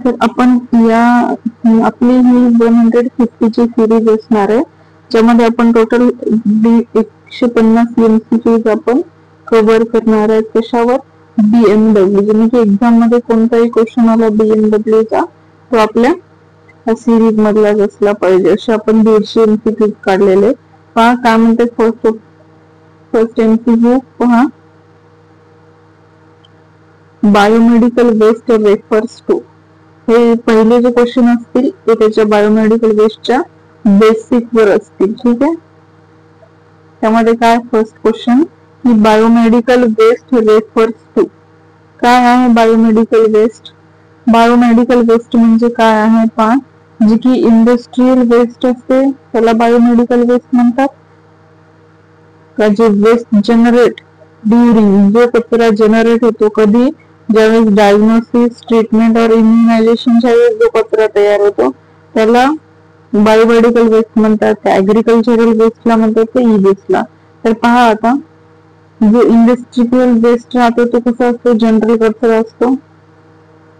तर आपण या आपली ही 150 ची सिरीज असणार आहे, ज्यामध्ये आपण टोटल 150 MCQs आपण कव्हर करणार आहे. कशावर? BMW. म्हणजे एक्झाम मध्ये कोणताही क्वेश्चन आला BMW चा तो आपल्या सिरीज मधलाच असला पाहिजे. असे आपण 150 MCQs काढलेले. पहा काय म्हणते फर्स्ट MCQ पहा. Biomedical waste refers to. हे पहिले जे क्वेश्चन असतील ते त्याच्या बायोमेडिकल वेस्टच्या बेसिक वर असतील. ठीक आहे. त्यामध्ये काय फर्स्ट क्वेश्चन की बायोमेडिकल वेस्ट रेफर्स टू. काय आहे बायोमेडिकल वेस्ट? बायोमेडिकल वेस्ट म्हणजे काय आहे पहा. जी की इंडस्ट्रियल वेस्ट असते त्याला बायोमेडिकल वेस्ट म्हणतात. का जे वेस्ट जनरेट ड्युरिंग, जो कचरा जनरेट होतो कधी, ज्यावेळेस डायग्नोसिस, ट्रीटमेंट और इम्युनायझेशनच्या वेळेस जो कचरा तयार होतो त्याला बायोमेडिकल वेस्ट म्हणतात. ऍग्रिकल्चरल वेस्टला म्हणतात ते ई वेस्टला. तर पहा आता जो इंडस्ट्रियल वेस्ट राहतो तो कसा असतो? जनरल कचरा असतो.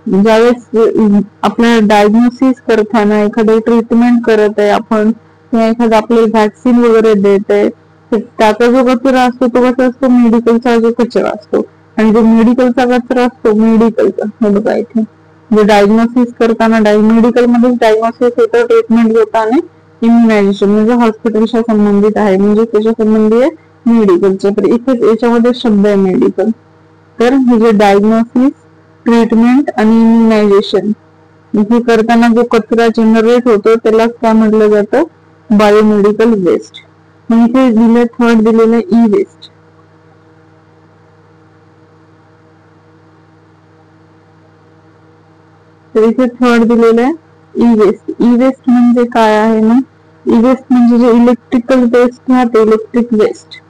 ज्यावेळेस आपल्याला डायग्नोसिस करताना एखादं ट्रीटमेंट करत आहे आपण किंवा एखादं आपले व्हॅक्सिन वगैरे देत आहे, त्याचा जो कचरा असतो तो कसा असतो? मेडिकलचा जो कचरा असतो. आणि जो मेडिकलचा कचरा असतो मेडिकलचा, हे बघा इथे जे डायग्नोसिस करताना मेडिकल मध्ये डायग्नोसिस होतं, ट्रीटमेंट घेताना इम्युनायझेशन म्हणजे हॉस्पिटलच्या संबंधित आहे, म्हणजे त्याच्या संबंधी आहे मेडिकलचे. तर इथे याच्यामध्ये शब्द आहे मेडिकल. तर हे जे डायग्नोसिस, ट्रीटमेंट आणि इम्युनायझेशन हे करताना जो कचरा जनरेट होतो त्याला काय म्हटलं जातं? Biomedical waste. मग इथे दिले थर्ड दिलेलं ई वेस्ट. तर इथे थर्ड दिलेलं आहे ई वेस्ट. ई वेस्ट म्हणजे काय आहे ना? ई वेस्ट म्हणजे जे इलेक्ट्रिकल वेस्ट राहते, इलेक्ट्रिक वेस्ट.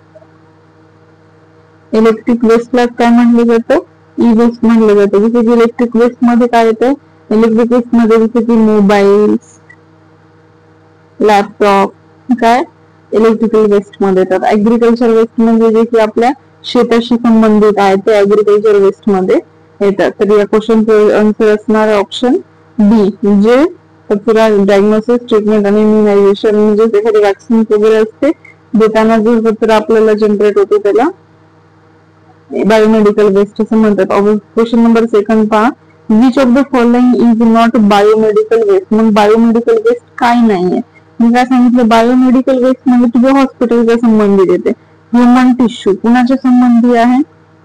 इलेक्ट्रिक वेस्टला काय म्हणलं जातं? ई वेस्ट म्हणलं जातं. जसे की इलेक्ट्रिक वेस्ट मध्ये काय येतं? इलेक्ट्रिक वेस्ट मध्ये जसे की मोबाईल, लॅपटॉप काय इलेक्ट्रिकल वेस्ट मध्ये येतात. ऍग्रिकल्चर वेस्ट म्हणजे जे की आपल्या शेताशी संबंधित आहे ते ऍग्रिकल्चर वेस्ट मध्ये येतात. तर या क्वेश्चनचं आन्सर असणार ऑप्शन बी, म्हणजे कचरा डायग्नोसिस, ट्रीटमेंट आणि इम्युनायझेशन म्हणजे एखादी वॅक्सिन वगैरे असते देताना जो कचरा आपल्याला जनरेट होतो त्याला बायोमेडिकल वेस्ट असं म्हणतात. क्वेश्चन नंबर सेकंड पहा. Which of the following is not biomedical waste. मग बायोमेडिकल वेस्ट काय नाहीये? मी काय सांगितलं? बायोमेडिकल वेस्ट म्हणजे तुझ्या हॉस्पिटलच्या संबंधित येते. ह्युमन टिश्यू कुणाच्या संबंधी आहे?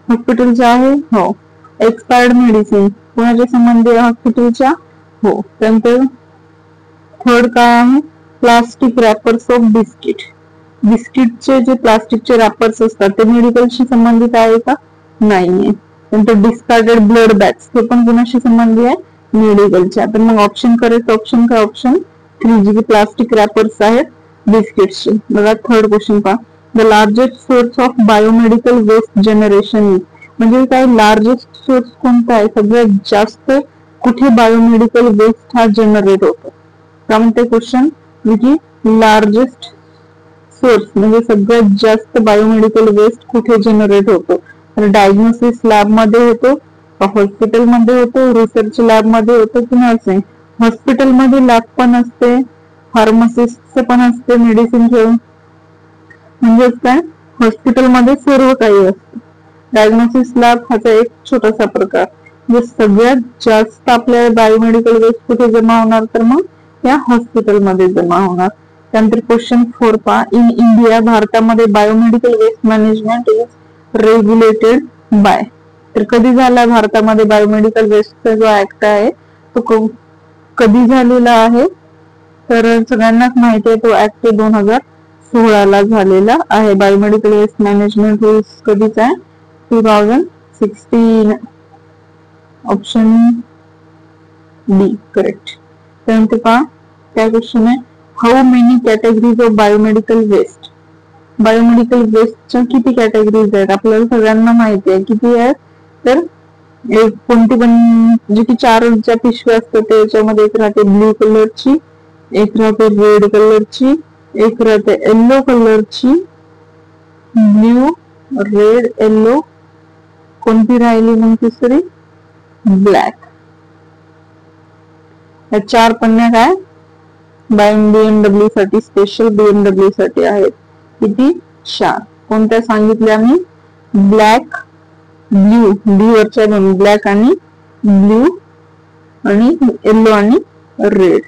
हॉस्पिटलच्या आहे. हो. एक्सपायर्ड मेडिसिन कुणाच्या संबंधी आहे? हॉस्पिटलच्या. हो. त्यानंतर थर्ड काय आहे? Plastic wrappers of biscuit. बिस्किटचे जे प्लास्टिकचे रॅपर्स असतात ते मेडिकलशी संबंधित आहे का? नाहीये. नंतर डिस्कार्डेड ब्लड बॅग्स हे पण कुणाशी संबंधित आहे? मेडिकलच्या. तर मग ऑप्शन करेक्ट ऑप्शन काय? ऑप्शन 3 जे प्लास्टिक रॅपर्स आहेत बिस्किटचे. बघा थर्ड क्वेश्चन पहा. The largest source of biomedical waste generation. म्हणजे काय लार्जेस्ट सोर्स कोणता आहे? सगळ्यात जास्त कुठे बायोमेडिकल वेस्ट हा जनरेट होतो? काय म्हणते क्वेश्चन? की लार्जेस्ट सोर्स म्हणजे सगळ्यात जास्त बायोमेडिकल वेस्ट कुठे जनरेट होतो? तर डायग्नोसिस लॅब मध्ये होतो, हॉस्पिटल मध्ये होतो, रिसर्च लॅब मध्ये होतो की नर्सिंग. हॉस्पिटल मध्ये लॅब पण असते, फार्मसिस्ट पण असते मेडिसिन घेऊन. म्हणजे काय हॉस्पिटल मध्ये सर्व काही असतं. डायग्नोसिस लॅब ह्याचा एक छोटासा प्रकार. म्हणजे सगळ्यात जास्त आपल्या बायोमेडिकल वेस्ट कुठे जमा होणार? तर मग या हॉस्पिटल मध्ये जमा होणार. त्यानंतर क्वेश्चन 4 पहा. इन इंडिया भारतामध्ये biomedical waste management is regulated by. तर कधी झाला भारतामध्ये बायोमेडिकल वेस्टचा जो ऍक्ट आहे तो कधी झालेला आहे? तर सगळ्यांनाच माहिती आहे तो ऍक्ट 2016 ला झालेला आहे. बायोमेडिकल वेस्ट मॅनेजमेंट रूल्स कधीचा आहे? 2016. Option D correct. त्यानंतर पहा काय क्वेश्चन आहे. How many categories of biomedical waste. Biomedical वेस्टच्या किती कॅटेगरीज आहेत? आपल्याला सगळ्यांना माहिती आहे. किती आहेत? तर कोणती पण जी की 4 ज्या पिशव्या असतात त्याच्यामध्ये एक राहते ब्ल्यू कलरची, एक राहते रेड कलरची, एक राहते येल्लो कलरची. Blue, red, yellow. कोणती राहिली मग तिसरी? ब्लॅक. या 4 पन्न्या काय BMW साठी, स्पेशल BMW साठी आहेत. किती? 4. कोणत्या सांगितल्या मी? ब्लॅक, ब्ल्यू, ब्ल्यू वरच्या दोन, ब्लॅक आणि ब्ल्यू आणि येलो आणि रेड.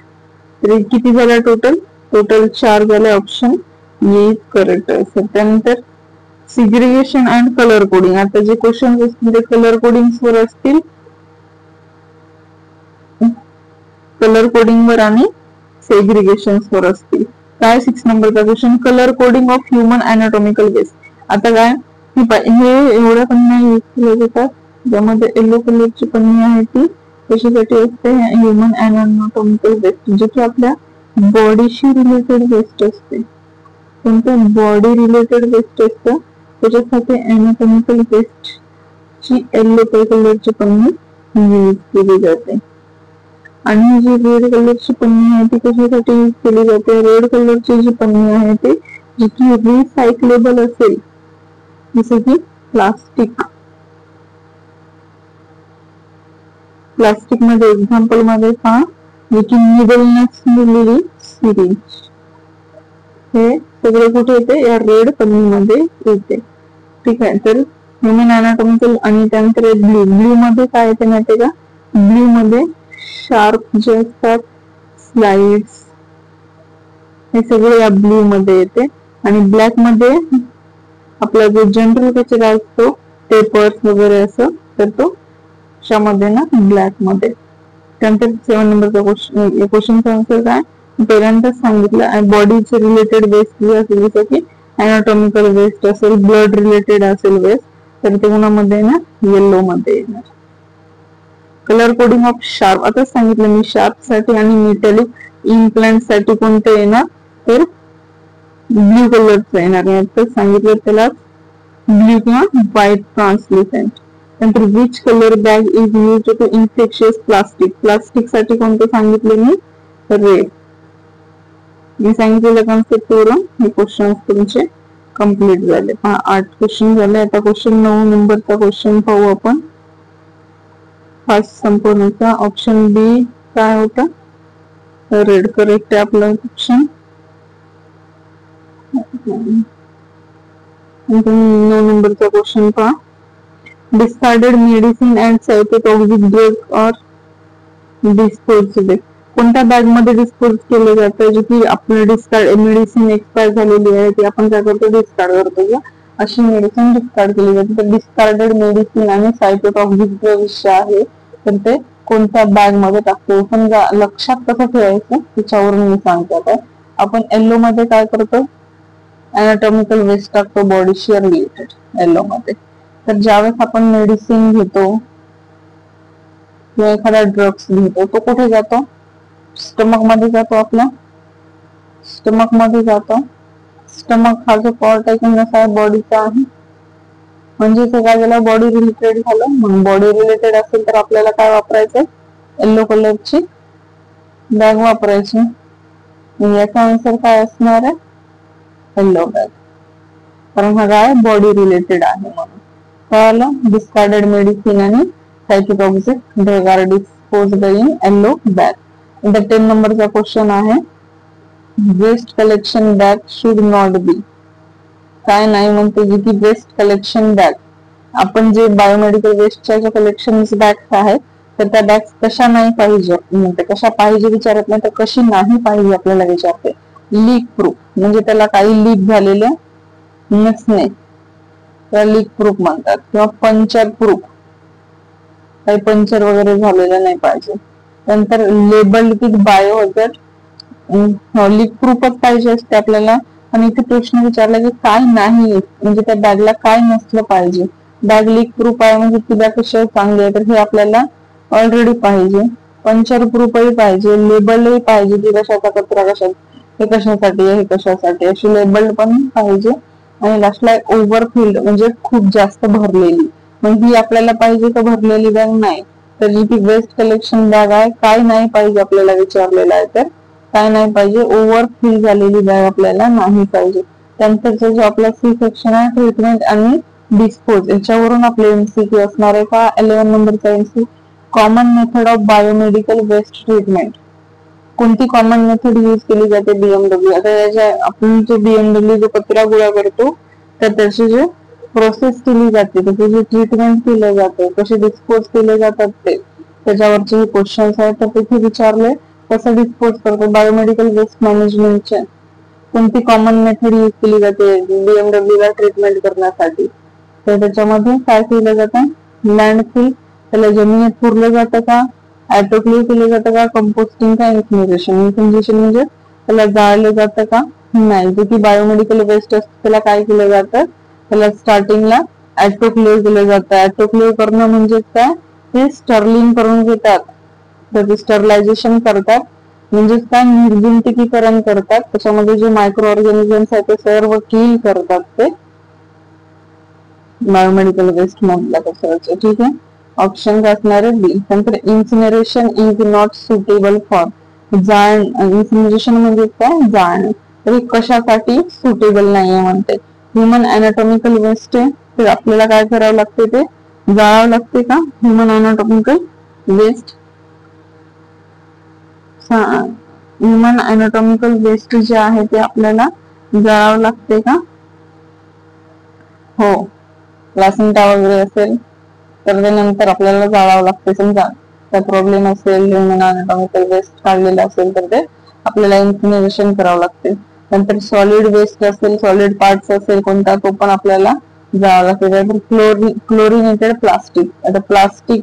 तर किती झाल्या टोटल? टोटल 4 झाले. ऑप्शन ए करेक्ट असेल. त्यानंतर सिग्रिगेशन अँड कलर कोडिंग. आता जे क्वेश्चन असतील ते कलर कोडिंग वर असतील, कलर कोडिंग वर आणि सेग्रिगेशन वर असतील. काय 6 नंबरचा question? Colour coding of human anatomical waste. आता काय हे एवढ्या पन्न्या यूज केल्या जातात, ज्यामध्ये येलो कलरची पन्नी आहे ती कशासाठी असते? ह्युमन अॅनाटॉमिकल वेस्ट, जे की आपल्या बॉडीशी रिलेटेड वेस्ट असते. कोणत्या? बॉडी रिलेटेड वेस्ट असतं, त्याच्यासाठी अॅनाटॉमिकल वेस्ट ची येलो कलरची पन्नी यूज केली जाते. आणि जी रेड कलरची पन्नी आहे ती कशासाठी यूज केली जाते? रेड कलरची जी पन्नी आहे ती जी की रिसायकलेबल असेल, जसे की प्लास्टिक. प्लास्टिक मध्ये एक्झाम्पल मध्ये पहा, जे की निडलनेस दिलेली सिरिंज, हे सगळं कुठे येते? या रेड पन्नी मध्ये येते. ठीक आहे. तर ह्युमन अॅनाटॉमिकल आणि त्यानंतर ब्ल्यू. ब्ल्यू मध्ये काय येते माहिती का? ब्ल्यू मध्ये शार्प जे असतात, स्लाइड्स, हे सगळे या ब्ल्यू मध्ये येते. आणि ब्लॅक मध्ये आपला जो जनरल कचरा असतो, पेपर्स वगैरे असं, तर तो मध्ये ना ब्लॅक मध्ये. त्यानंतर 7 नंबरचा क्वेश्चनचा आन्सर काय? पहिल्यांदाच सांगितलं, बॉडीचे रिलेटेड वेस्ट जे असेल, जसं की अॅनाटॉमिकल वेस्ट असेल, ब्लड रिलेटेड असेल वेस्ट, तर ते कोणामध्ये ना येलो मध्ये येणार. Colour coding of sharp. आता सांगितलं मी शार्प साठी आणि मेटॅलिक इम्प्लांट साठी कोणतं येणार? तर ब्ल्यू कलरचं येणार. तर सांगितलं त्याला ब्ल्यू किंवा व्हाईट ट्रान्सल्युसेंट. नंतर which colour bag is used to infectious plastic. Plastic साठी कोणतं सांगितलं मी? रेड. मी सांगितलेल्या कॉन्सेप्ट वरून हे क्वेश्चन तुमचे कम्प्लीट झाले. 8 क्वेश्चन झाले. आता क्वेश्चन 9 नंबरचा क्वेश्चन पाहू आपण. फास्ट संपूर्णचा ऑप्शन बी काय होता? रेड करेक्ट आहे आपला ऑप्शन. 9 नंबरचा क्वेश्चन पहा. Discarded medicine and cytotoxic drug or disposable. कोणत्या बॅग मध्ये डिस्पोज केले जातं? जे की आपलं डिस्कार्ड मेडिसिन एक्सपायर झालेली आहे ती आपण काय करतो? डिस्कार्ड करतो. अशी मेडिसिन डिस्कार्ड केली जाते. तर डिस्कार्डेड मेडिसिन आणि सायटोटॉक्सिक ड्रग जे आहे तर ते कोणत्या बॅग मध्ये टाकतो? समजा लक्षात कसं ठेवायचं त्याच्यावरून मी सांगते. आपण येलो मध्ये काय करतो? अॅनाटॉमिकल वेस्ट टाकतो बॉडीशी रिलेटेड येलो मध्ये. तर ज्यावेळेस आपण मेडिसिन घेतो किंवा एखादा ड्रग्स घेतो, तो कुठे जातो? स्टमक मध्ये जातो. आपल्या स्टमक मध्ये जातो. स्टमक हा जो पार्ट आहे कसा आहे? बॉडीचा आहे. म्हणजे ते काय झालं? बॉडी रिलेटेड झालं. म्हणून बॉडी रिलेटेड असेल तर आपल्याला काय वापरायचं? येलो कलरची बॅग वापरायची. याचा आन्सर काय असणार आहे? Yellow bag. कारण हा काय बॉडी रिलेटेड आहे म्हणून. कळलं? डिस्कार्डेड मेडिसिन आणि cytotoxic drug are disposed in yellow bag. नंतर 10 नंबरचा क्वेश्चन आहे. Waste collection bag should not be. काय नाही म्हणते? जी की वेस्ट कलेक्शन बॅग, आपण जे बायोमेडिकल वेस्टच्या ज्या कलेक्शन बॅग्स आहेत तर त्या बॅग्स कशा नाही पाहिजे म्हणते. कशा पाहिजे विचारत नाही तर कशी नाही पाहिजे आपल्याला विचारते. लीक प्रूफ, म्हणजे त्याला काही लीक झालेलं नसणे, त्याला लीक प्रूफ म्हणतात. किंवा पंचर प्रूफ, काही पंचर वगैरे झालेलं नाही पाहिजे. नंतर labelled with bio hazard, leak प्रूफच पाहिजे असते आपल्याला. आणि इथे प्रश्न विचारला की काय नाही, म्हणजे त्या बॅगला काय नसलं पाहिजे. बॅग लीक प्रूफ आहे म्हणजे ती बॅग कशी चांगली आहे तर हे आपल्याला ऑलरेडी पाहिजे. पंचर प्रूफही पाहिजे, लेबलही पाहिजे की कशाचा कचरा कशात, हे कशासाठी आहे, हे कशासाठी, अशी लेबल्ड पण पाहिजे. आणि लास्टला ओव्हरफिल्ड म्हणजे खूप जास्त भरलेली, मग ही आपल्याला पाहिजे का भरलेली बॅग? नाही. तर जी ती वेस्ट कलेक्शन बॅग आहे काय नाही पाहिजे आपल्याला विचारलेलं आहे, तर काय नाही पाहिजे? ओव्हरफिल झालेली बॅग आपल्याला नाही पाहिजे. त्यानंतरचा जो आपला सी सेक्शन आहे ट्रीटमेंट आणि डिस्पोज, याच्यावरून आपले एमसीक्यू असणार आहे. का 11 नंबरचा MC, common method of biomedical waste treatment. कोणती कॉमन मेथड यूज केली जाते बीएमडब्ल्यू? आता त्याच्या आपण जे बीएमडब्ल्यू जो कचरा गोळा करतो तर त्याची जे प्रोसेस केली जाते, त्याचे जे ट्रीटमेंट केलं जाते, कसे डिस्पोज केले जातात ते त्याच्यावरचे क्वेश्चन्स आहेत. तर तिथे विचारले कसं डिस्पोज करतो बायोमेडिकल वेस्ट मॅनेजमेंटचे कोणती कॉमन मेथड यूज केली जाते बीएमडब्ल्यू ला ट्रीटमेंट करण्यासाठी? तर त्याच्यामध्ये काय केलं जातं? लँडफिल, त्याला जमिनीत पुरलं जातं का? ऑटोक्लेव्ह केलं जातं का? कंपोस्टिंग का इन्सिनरेशन? इन्सिनरेशन म्हणजे त्याला जाळलं जातं का? नाही. जे की बायोमेडिकल वेस्ट असतं त्याला काय केलं जातं? त्याला स्टार्टिंगला ऑटोक्लेव्ह केलं जातं. ऑटोक्लेव्ह करणं म्हणजे काय? ते स्टर्लिंग करून घेतात, त्याचे स्टरलायझेशन करतात, म्हणजेच काय निर्जंतुकीकरण करतात. त्याच्यामध्ये जे मायक्रो ऑर्गॅनिझम्स आहेत ते सर्व किल करतात ते बायोमेडिकल वेस्ट मधल्या कचऱ्याचे. ठीक आहे, ऑप्शन असणार आहे बी. नंतर इन्सिनरेशन इज नॉट सुटेबल फॉर जाळण. इन्सिनरेशन म्हणजे काय? जाळण. तरी कशासाठी सुटेबल नाहीये म्हणते? ह्युमन अनाटॉमिकल वेस्ट आहे, तर आपल्याला काय करावं लागते? ते जाळावं लागते का? ह्युमन अनाटॉमिकल वेस्ट, ह्युमन अनाटॉमिकल वेस्ट जे आहे ते आपल्याला जाळावं लागते का? हो, प्लासेंटा वगैरे असेल तर ते नंतर आपल्याला जाळावं लागते. समजा काय प्रॉब्लेम असेल, ह्युमन अनाटॉमिकल वेस्ट काढलेला असेल तर ते आपल्याला इन्सिनरेशन करावं लागते. नंतर सॉलिड वेस्ट असेल, सॉलिड पार्ट्स असेल कोणता, तो पण आपल्याला जाळावं लागते. क्लोरिनेटेड प्लास्टिक, आता प्लास्टिक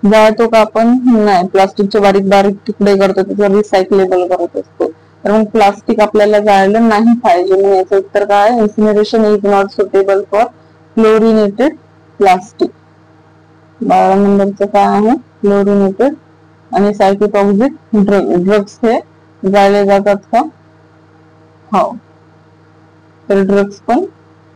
जाळतो का आपण? नाही. प्लास्टिकचे बारीक बारीक तुकडे करतो, त्याचं रिसायकलेबल करत असतो. तर मग प्लास्टिक आपल्याला जाळलं नाही पाहिजे. मग याचं उत्तर काय? Incineration is not suitable for chlorinated plastic. 12 नंबरचं काय आहे? क्लोरिनेटेड. आणि सायटोटॉक्सिक ड्रग्स हे जाळले जातात का? हो, तर ड्रग्स पण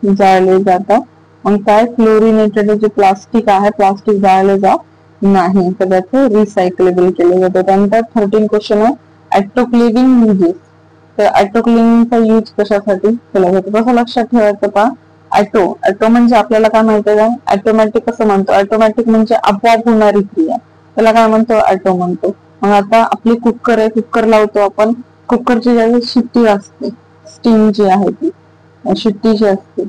जाळले जातात. मग काय? क्लोरिनेटेड जे प्लास्टिक आहे, प्लास्टिक जाळले जात नाही, तर त्याचं रिसायकलेबल केलं जातं. त्यानंतर 13 क्वेश्चन आहे ऑटोक्लेव्हिंग युजेस. तर ऑटोक्लेव्हिंगचा यूज कशासाठी केला जातो? कसं लक्षात ठेवायचं पहा. ऑटो म्हणजे आपल्याला काय माहिती आहे? ऑटोमॅटिक कसं म्हणतो? ऑटोमॅटिक म्हणजे आपोआप होणारी क्रिया, त्याला काय म्हणतो? ऑटो म्हणतो. मग आता आपली कुकर आहे, कुकर लावतो आपण. कुकरची ज्यावेळी शिट्टी असते, स्टीम जी आहे ती शिट्टी जी असते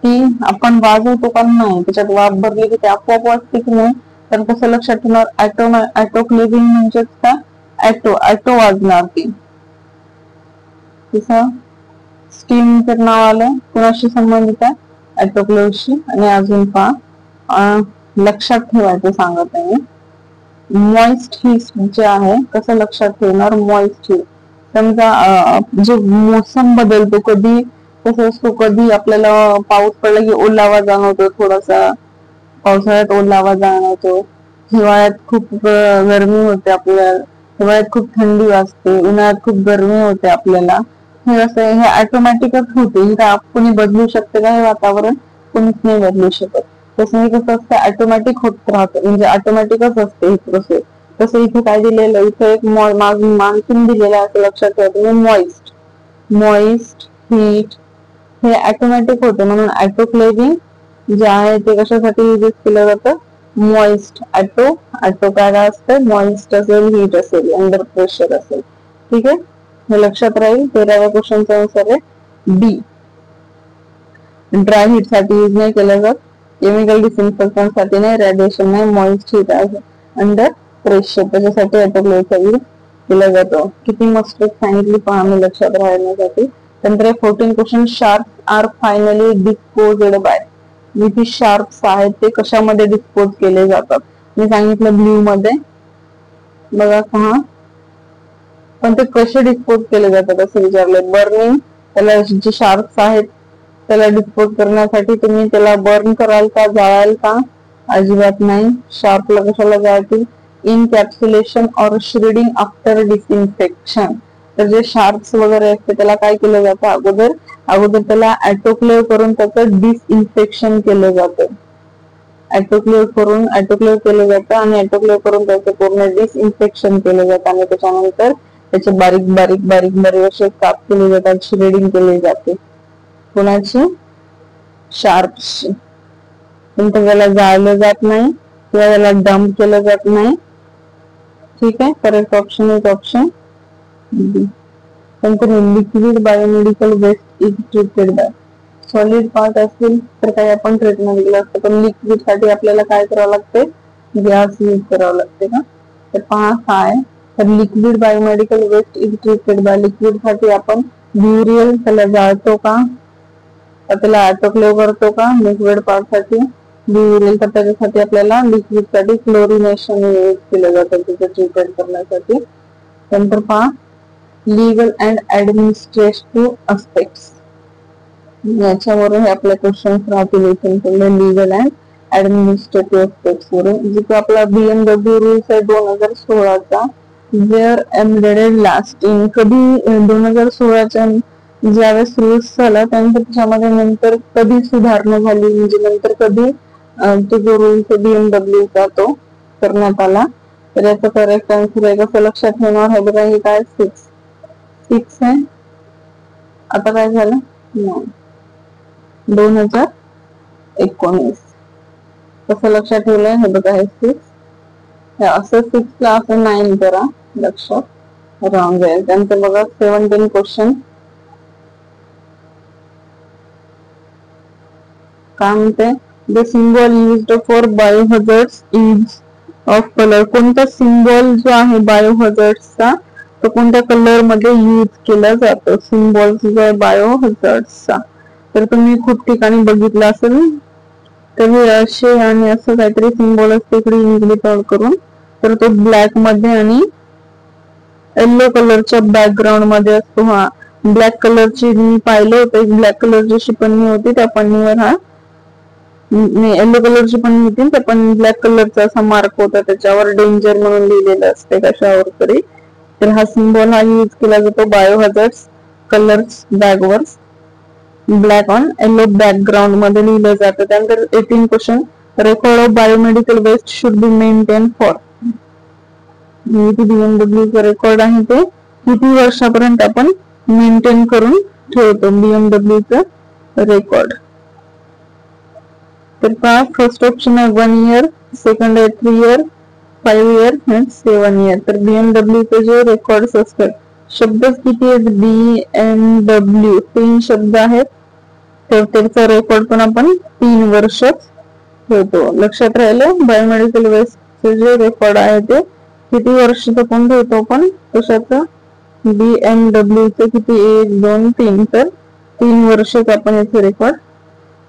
ती आपण वाजवतो का? नाही. त्याच्यात वाफ भरली की ते आपोआप वाजते की नाही? तर कसं लक्षात ठेवणार? ऑटोक्लेव्हिंग म्हणजेच का? ऑटो वाजणार ती. तसं स्टीम तर नाव आलं, कुणाशी संबंधित आहे? ऑटोक्लेव्हशी. आणि अजून पहा, लक्षात ठेवायचं सांगत आहे. मॉइस्ट हीट जे आहे कसं लक्षात ठेवणार? मॉइस्ट हीट, समजा जो मोसम बदलतो, कधी कसं असतो, कधी आपल्याला पाऊस पडला की ओलावा जाणवतो, थोडासा पावसाळ्यात ओलावा जाणवतो, हिवाळ्यात खूप गरमी होते आपल्याला, हिवाळ्यात खूप थंडी वाजते, उन्हाळ्यात खूप गरमी होते आपल्याला. हे असं हे ऑटोमॅटिकच होते. कोणी बदलू शकते का हे वातावरण? कोणीच नाही बदलू शकत. तसं कसं असतं? ऑटोमॅटिक होत राहतं, म्हणजे ऑटोमॅटिकच असते ही प्रोसेस. तसं इथे काय दिलेलं? इथे एक मान्सून दिलेला आहे, असं लक्षात ठेवायचं. मॉइस्ट हीट हे ऑटोमॅटिक होतं, म्हणून ऑटोक्लेव्हिंग जे आहे ते कशासाठी यूज केलं जातं? मॉइस्ट. ऑटो काय असतं? मॉइस्ट असेल, हीट असेल, अंडर प्रेशर असेल. ठीक आहे, हे लक्षात राहील. 13व्या क्वेश्चनचा आन्सर आहे बी. ड्राय हीट साठी यूज नाही केलं जात, केमिकल डिसइन्फेक्शन साठी नाही, रेडिएशन नाही, मॉइस्ट हीट आहे अंडर प्रेशर, त्याच्यासाठी ऑटोक्लेव्हचा यूज केला जातो. किती मस्त सांगितली पहा मी लक्षात राहण्यासाठी. नंतर 14 question, sharps are finally disposed by. जे शार्प्स आहेत ते कशामध्ये डिस्पोज केले जातात? मी सांगितलं ब्ल्यू मध्ये, बघा पहा. पण ते कसे डिस्पोज केले जातात असं विचारले. बर्निंग, त्याला जे शार्प्स आहेत त्याला डिस्पोज करण्यासाठी तुम्ही त्याला बर्न कराल का, जाळाल का? अजिबात नाही. शार्पला कशाला जाळतील? इनकॅप्सुलेशन और श्रेडिंग आफ्टर डिसइन्फेक्शन. तर जे शार्प्स वगैरे असते त्याला काय केलं जातं? अगोदर त्याला ऑटोक्लेव्ह करून त्याचं डिसइन्फेक्शन केलं जातं. ऑटोक्लेव्ह केलं जातं आणि ऑटोक्लेव्ह करून त्याचं पूर्ण डिसइन्फेक्शन केलं जातं आणि त्याच्यानंतर त्याचे बारीक बारीक बारीक बारीक असे काप केले जातात, श्रेडिंग केली जाते. कोणाची? शार्प्सची. नंतर त्याला जाळलं जात नाही किंवा त्याला डंप केलं जात नाही. ठीक आहे, करेक्ट ऑप्शन इज ऑप्शन नंतर liquid biomedical waste is treated by. Solid part असेल तर काही आपण ट्रीटमेंट दिलं असतं, पण लिक्विड साठी आपल्याला काय करावं लागते, गॅस यूज करावं लागते का. तर पहा काय, तर liquid biomedical waste is treated by. Liquid साठी आपण ब्युरियल त्याला जाळतो का, त्याला ऑटोक्लेव करतो का. लिक्विड पार्ट साठी ब्युरियल, तर त्याच्यासाठी आपल्याला लिक्विड साठी क्लोरिनेशन यूज केलं जातं तिथे ट्रीटमेंट करण्यासाठी. नंतर पहा लीगल अँड ऍडमिनिस्ट्रेटिव्ह अस्पेक्ट्स, याच्यावरून हे आपले क्वेश्चन राहतील. लीगल अँड ऍडमिनिस्ट्रेटिव्ह अस्पेक्ट्स वरून, जो आपला BMW रूल्स आहे 2016चा, वेअर एम्बेडेड लास्टिंग. कधी 2016च्या ज्यावेळेस रूल्स झाला त्यानंतर त्याच्यामध्ये नंतर कधी सुधारणा झाली, म्हणजे नंतर कधी तो जो रूल्स BMWचा तो करण्यात आला. तर याचा करेक्ट आन्सर आहे, कसं लक्षात ठेवणार आहे बघा. हे काय 6 आहे. आता काय झालं, 2019. कसं लक्षात ठेवलंय हे बघा, हे 6 असं 6 ला असं 9 करा, लक्षात रॉंग आहे. त्यानंतर बघा 17 क्वेश्चन काय म्हणते, the symbol used for biohazards is of colour. कोणता सिम्बॉल जो आहे बायोहझार्ड्सचा तो कोणत्या कलर मध्ये यूज केला जातो, सिम्बॉल जो आहे बायोहझार्ड्सचा. तर तुम्ही खूप ठिकाणी बघितलं असेल, तर हे असे आणि असं काहीतरी सिम्बॉल असते इकडे इंग्लिश करून, तर तो ब्लॅक मध्ये आणि येलो कलरच्या बॅकग्राऊंड मध्ये असतो. हा ब्लॅक कलरची मी पाहिलं होतं, एक ब्लॅक कलरची अशी पन्नी होती, त्या पन्नीवर हा येलो कलरची पन्नी होती, त्या पण ब्लॅक कलरचा असा मार्क होता, त्याच्यावर डेंजर म्हणून लिहिलेलं असते कशावर तरी. तर हा सिम्बॉल हा यूज केला जातो बायोहझार्ड्स कलर्स बॅगवर, ब्लॅक ऑन येलो बॅकग्राऊंड मध्ये लिहिलं जातं. त्यानंतर 18 question, record of biomedical waste should be maintained for. BMW record आहे ते किती वर्षापर्यंत आपण मेंटेन करून ठेवतो BMW रेकॉर्ड. तर पहा फर्स्ट ऑप्शन आहे 1 इयर, सेकंड आहे 3 इयर, 5 इयर आणि 7 इयर. तर BMW चे जे रेकॉर्ड्स असतात, शब्द किती आहेत, BMW 3 शब्द आहेत, तर त्याचा रेकॉर्ड पण आपण 3 वर्ष ठेवतो. लक्षात राहिलं, बायोमेडिकल वेस्टचे जे रेकॉर्ड आहे ते किती वर्ष पण ठेवतो पण कशाचं, BMW चे किती 1 2 3, तर 3 वर्षच आपण याचे रेकॉर्ड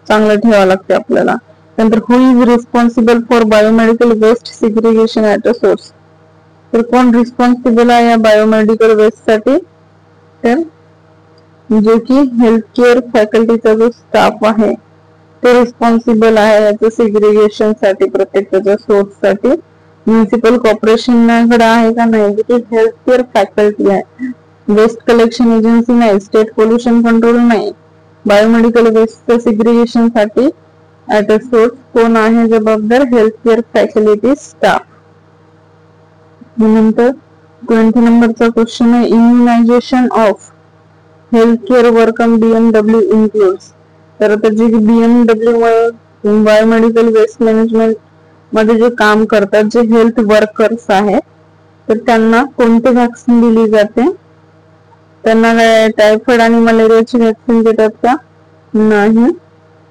चांगलं ठेवावं लागते आपल्याला. नंतर who is responsible for biomedical waste segregation at a source. तर कोण रिस्पॉन्सिबल आहे या बायोमेडिकल वेस्ट साठी, तर जो की हेल्थ केअर फॅकल्टीचा जो स्टाफ आहे तो रिस्पॉन्सिबल आहे याचं सिग्रिगेशन साठी, प्रत्येक त्याच्या सोर्स साठी. म्युनिसिपल कॉर्पोरेशन कडे आहे का नाही, की हेल्थ केअर फॅकल्टी आहे, वेस्ट कलेक्शन एजन्सी नाही, स्टेट पोल्युशन कंट्रोल नाही. बायोमेडिकल वेस्ट सिग्रिगेशन साठी ऍट अ सोर्स कोण आहे जबाबदार, हेल्थ केअर फॅसिलिटी स्टाफ. नंतर 20 नंबरचा क्वेश्चन आहे, immunisation of health care worker BMW includes. तर आता जे BMW बायोमेडिकल वेस्ट मॅनेजमेंट मध्ये जे काम करतात, जे हेल्थ वर्कर्स आहेत, तर त्यांना कोणते व्हॅक्सिन दिली जाते, त्यांना टायफॉइड आणि मलेरियाची व्हॅक्सिन देतात का, नाही.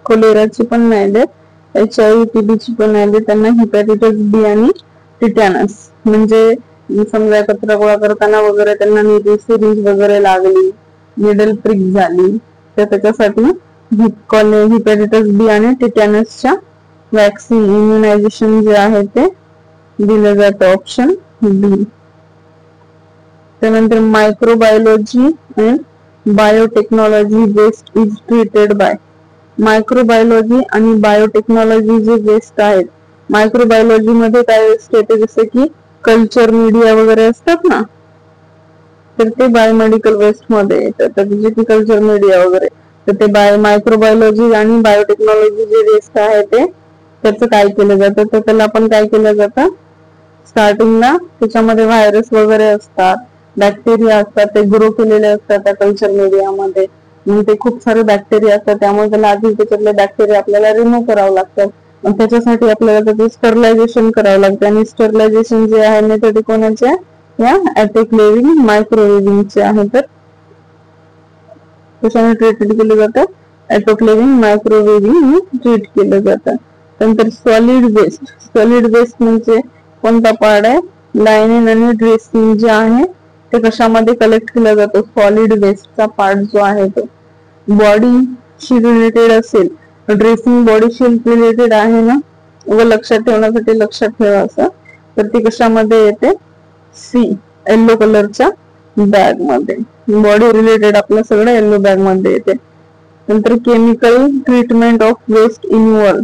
कोलेराची पण नाही देत, HIV TB ची पण नाही देत. त्यांना हेपॅटायटिस B आणि टिटॅनस, म्हणजे समजा कचरा गोळा करताना वगैरे त्यांना सिरीज वगैरे लागली, निडल प्रिक झाली, तर त्याच्यासाठी हेपॅटायटिस B आणि टिटॅनसच्या वॅक्सिन इम्युनायझेशन जे आहे ते दिलं जातं, ऑप्शन B. त्यानंतर microbiology and biotechnology waste is treated by. Microbiology आणि बायोटेक्नॉलॉजी जे वेस्ट आहेत, मायक्रोबायोलॉजी मध्ये काय वेस्ट येते, जसं की कल्चर मीडिया वगैरे असतात ना, तर ते बायोमेडिकल वेस्ट मध्ये येतात. जे की कल्चर मीडिया वगैरे, तर ते मायक्रोबायोलॉजी आणि बायोटेक्नॉलॉजी जे वेस्ट आहे ते त्याचं काय केलं जातं, तर त्याला आपण काय केलं जातं, स्टार्टिंगला त्याच्यामध्ये व्हायरस वगैरे असतात, बॅक्टेरिया असतात, ते ग्रो केलेले असतात त्या कल्चर मीडियामध्ये, म्हणजे ते खूप सारे बॅक्टेरिया असतात, त्यामुळे त्याला आधी त्याच्यातले बॅक्टेरिया आपल्याला रिमूव्ह करावं लागतात. त्याच्यासाठी आपल्याला त्याचं स्टरलायझेशन करावं लागतं, आणि स्टरलायझेशन जे आहे मेथड कोणाचे, या ऑटोक्लेविंग मायक्रोवेव्हिंगचे आहे. तर कशाने ट्रीटेड केलं जातं? ऑटोक्लेविंग मायक्रोवेव्हिंग ट्रीट केलं जातं. नंतर सॉलिड वेस्ट म्हणजे कोणता पार्ट आहे? लायनिंग आणि ड्रेसिंग जे आहे ते कशामध्ये कलेक्ट केलं जातं? सॉलिड वेस्टचा पार्ट जो आहे तो बॉडीशी रिलेटेड असेल, ड्रेसिंग बॉडीशी रिलेटेड आहे ना, व लक्षात ठेवण्यासाठी लक्षात ठेवा असं, तर ती कशामध्ये येते? येल्लो कलरच्या बॅग मध्ये. बॉडी रिलेटेड आपलं सगळं येल्लो बॅग मध्ये येते. नंतर chemical treatment of waste involve,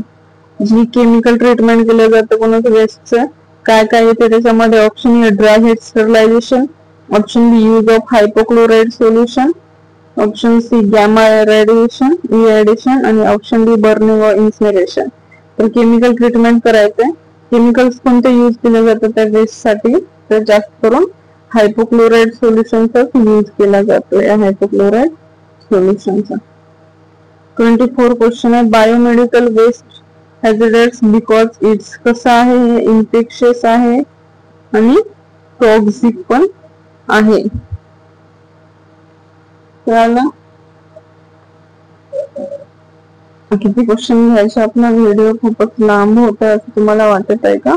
जी केमिकल ट्रीटमेंट केलं जातं कोणाचं वेस्टचं, काय काय येते त्याच्यामध्ये? Option A dry heat sterilization, option B use of hypochloride solution, option C gamma radiation आणि option D burning or incineration. तर केमिकल ट्रीटमेंट करायचंय. केमिकल्स कोणते यूज केले जातात त्या वेस्ट साठी? तर जास्त करून हायपोक्लोराइड सोल्युशनचा यूज केला जातो. या हायपोक्लोराइड सोल्युशनचा. 24 क्वेश्चन आहे, बायोमेडिकल वेस्ट हॅझर्डस बिकॉज इट्स कसं आहे? हे इन्फेक्शियस आहे आणि टॉक्सिक पण आहे. कळालं? किती क्वेश्चन घ्यायचे? आपला व्हिडिओ खूपच लांब होत आहे असं तुम्हाला वाटत आहे का?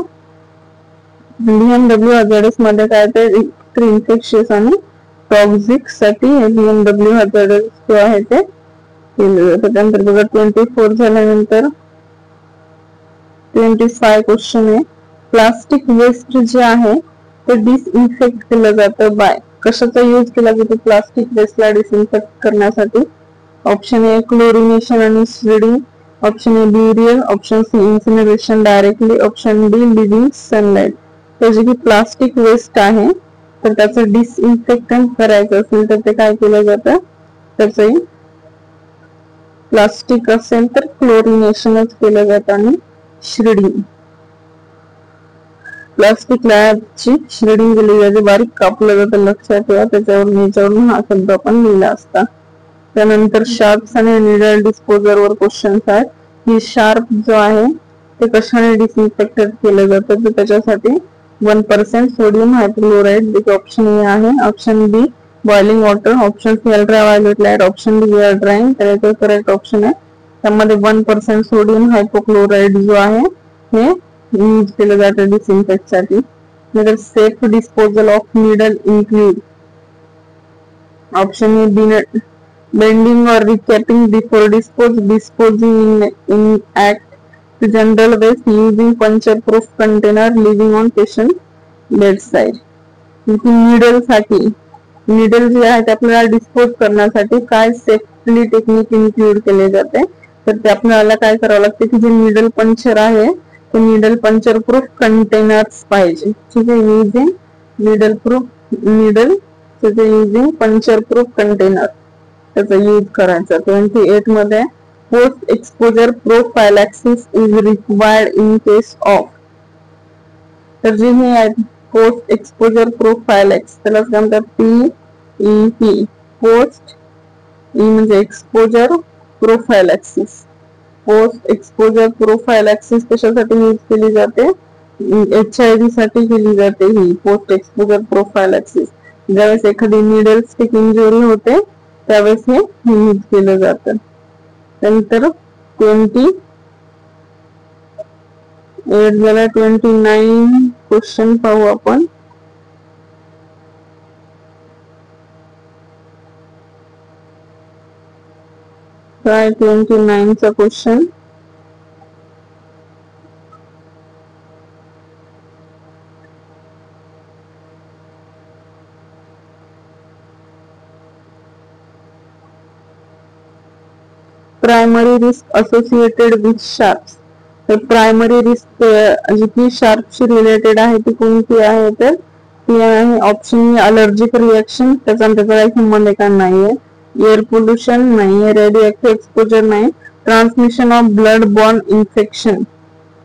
BMW हॅझर्डस मध्ये काय ते इन्फेक्शियस आणि टॉक्सिक साठी BMW हॅझर्डस जो आहे ते केलं जातं. त्यानंतर बघा 24 झाल्यानंतर 25 क्वेश्चन आहे, प्लास्टिक वेस्ट जे आहे ते डिसइन्फेक्ट केलं जातं बाय. कशाचा यूज केला जातो प्लास्टिक वेस्टला डिसइन्फेक्ट करण्यासाठी? ऑप्शन ए क्लोरिनेशन आणि shredding, option A burial, option C incineration directly, option D living sunlight. तर जे की प्लास्टिक वेस्ट आहे तर त्याचं डिसइन्फेक्टंट करायचं असेल तर ते काय केलं जातं? त्याचंही प्लास्टिक असेल तर क्लोरिनेशनच केलं जातं आणि श्रेडिंग. प्लास्टिक लॅबची श्रेडिंग केली जाते, बारीक कापलं जातं. लक्षात ठेवा, त्याच्यावरून हा शब्द आपण लिहिला असता. त्यानंतर शार्प्स आणि निडल डिस्पोजर वर क्वेश्चन्स आहेत. ही शार्प जो आहे ते कशाने डिसइन्फेक्टेड केलं जातं? तर त्याच्यासाठी 1% सोडियम हायपोक्लोराइड ऑप्शन ए आहे, option B boiling water, option C ultraviolet light, option D air drying. त्याचा करेक्ट ऑप्शन आहे. त्यामध्ये 1% सोडियम हायपोक्लोराइड जो आहे हे यूज केलं जातं डिसइन्फेक्ट साठी. नंतर safe disposal of needle include, option A bending or recapping before disposing in act general waste using puncture proof container leaving on patient bedside. Needle साठी, नीडल जे आहे ते आपल्याला डिस्पोज करण्यासाठी काय सेफ्टी टेक्निक इन्क्लूड केले जाते? तर ते आपल्याला काय करावं लागते की जे नीडल पंचर आहे ते नीडल पंचर प्रूफ कंटेनर्स पाहिजे. ठीक आहे, using using puncture proof container त्याचा यूज करायचा. 28 मध्ये post exposure prophylaxis is required in case of. तर जे हे आहे पोस्ट एक्सपोजर प्रोफायलॅक्स, त्याला म्हणतात PEP. पोस्ट म्हणजे एक्सपोजर प्रोफायलॅक्सिस. पोस्ट एक्सपोजर प्रोफायलॅक्सिस कशासाठी यूज केली जाते? HIV साठी केली जाते ही पोस्ट एक्सपोजर प्रोफायलॅक्सिस. ज्यावेळेस एखादी निडल स्टिक इंजुरी होते त्यावेळेस हे यूज केलं जातं. नंतर 28 झाला. 29 क्वेश्चन पाहू आपण. काय 29 चा question? Primary risk associated with sharps. तर प्रायमरी रिस्क जी की शार्पशी रिलेटेड आहे ती कोणती आहे? तर ती आहे ऑप्शन अलर्जिक रिएक्शन, त्याचा काही संबंध का नाहीये. एअर पोल्युशन नाहीये, रेडिओ एक्सपोजर नाही, transmission of blood born infection.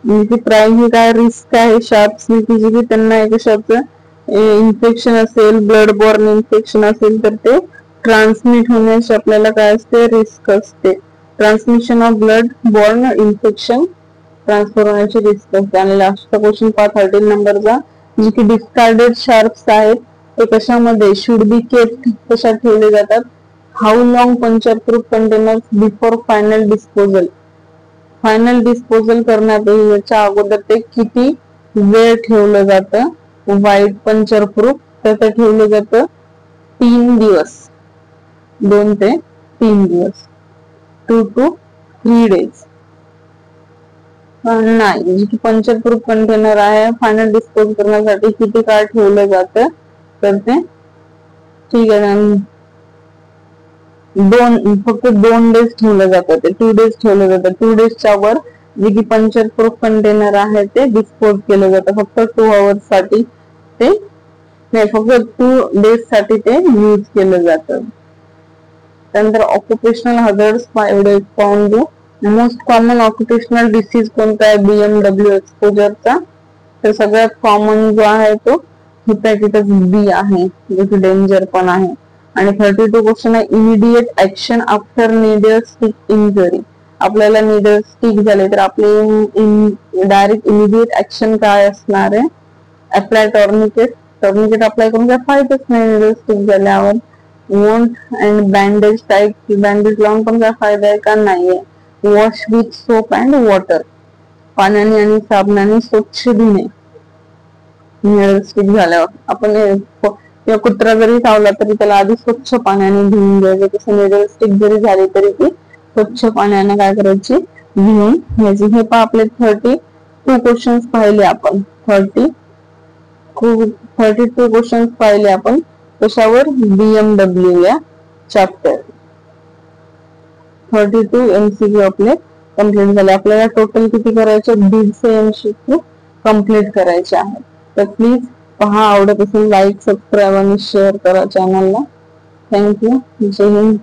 म्हणजे प्रायमरी काय रिस्क आहे शार्प्स की जी की त्यांना कशाचं इन्फेक्शन असेल, ब्लड बॉर्न इन्फेक्शन असेल तर ते ट्रान्समिट होण्याची आपल्याला काय असते? रिस्क असते. Transmission of blood born infection transfer होण्याची रिस्क असते. आणि लास्टचा क्वेश्चन 13 नंबरचा, जे की डिस्कार्डेड शार्प्स आहेत ते कशामध्ये शुड बी केप्ट कशात ठेवले जातात. How long puncture proof containers before final disposal. Final disposal करण्यात याच्या अगोदर ते किती वेळ ठेवलं जातं व्हाईट पंचर प्रूफ. तर ते ठेवलं जातं 3 दिवस. 2 ते 3 दिवस. 2 to 3 days. नाही, जे पंचर प्रूफ कंटेनर आहे फायनल डिस्पोज करण्यासाठी किती काळ ठेवलं जातं तर ते ठीक आहे फक्त 2 डेज ठेवलं जातं. ते 2 डेज ठेवलं जातं. 2 डेजच्या वर जे की पंचर प्रूफ कंटेनर आहे ते डिस्पोज केलं जातं. फक्त 2 hours साठी ते नाही, फक्त 2 डेज साठी ते यूज केलं जातं. त्यानंतर occupational hazards found. Most common occupational disease कोणता आहे BMW एक्सपोजरचा. तर सगळ्यात कॉमन जो आहे तो हेपॅटायटिस बी आहे, जो की डेंजर पण आहे. आणि 32 क्वेश्चन आहे immediate action after needle stick injury. आपल्याला नीडल स्टिक झाले तर आपले डायरेक्ट इमिडिएट ऍक्शन काय असणार आहे. अप्लाय टॉर्निकेट. टॉर्निकेट अप्लाय करून काय फायदाच नाही नीडल स्टिक झाल्यावर. Won't and bandage type. Bandage लावून पण काय फायदा आहे का नाहीये. Wash with soap and water. पाण्याने आणि साबणाने स्वच्छ धुणे नीडल स्टिक झाल्यावर. आपण कुत्रा जरी चावला तरी त्याला आधी स्वच्छ पाण्याने धुवून घ्यायचं. तसं नीडल स्टिक जरी झाली तरी ती स्वच्छ पाण्याने काय करायची धुवून घ्यायची. हे पहा आपले 32 क्वेश्चन पाहिले आपण. 32 क्वेश्चन पाहिले आपण कशावर BMW या चॅप्टर. 32 MCQ आपले कम्प्लीट झाले. आपल्याला टोटल किती करायचे 150 MCQ कम्प्लीट करायचे आहेत. तर प्लीज पहा, आवडत असेल लाईक सबस्क्राईब आणि शेअर करा चॅनलला. थँक्यू. जय हिंद.